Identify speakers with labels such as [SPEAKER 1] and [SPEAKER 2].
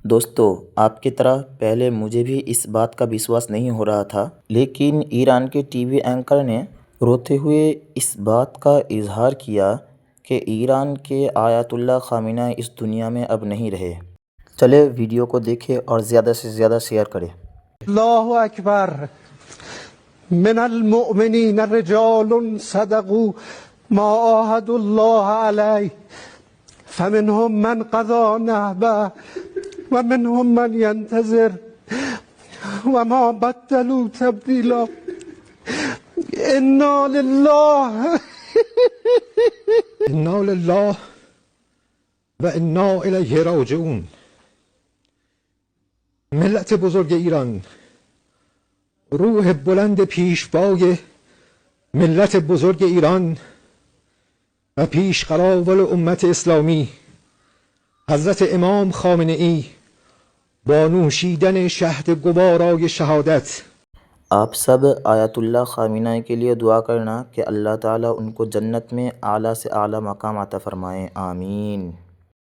[SPEAKER 1] दोस्तों, आपकी तरह पहले मुझे भी इस बात का विश्वास नहीं हो रहा था, लेकिन ईरान के टीवी एंकर ने रोते हुए इस बात का इजहार किया कि ईरान के आयतुल्लाह ख़ामेनी इस दुनिया में अब नहीं रहे। चले वीडियो को देखें और ज़्यादा से ज़्यादा शेयर करें।
[SPEAKER 2] अल्लाहु अकबर। मिनल मुमिनीन रिजालुन सदक़ू मा आहदुल्लाह अलैहि फमिनहुम मन क़ज़ा नहबह व मिनहुम मन यंतज़िर व मा बद्दलू तब्दीला। इन्ना लिल्लाह व इन्ना इलैहि राजिऊन। ملت بزرگ ایران، روح بلند پیشوای ملت بزرگ ایران و پیشقراول امت اسلامی حضرت امام خامنه ای با نوشیدن شهد گوارای شهادت
[SPEAKER 1] आप सब आयतुल्लाह ख़ामेनी के लिए दुआ करना कि अल्लाह ताला उनको जन्नत में आला से आला मकाम अता फ़रमाएँ। आमीन।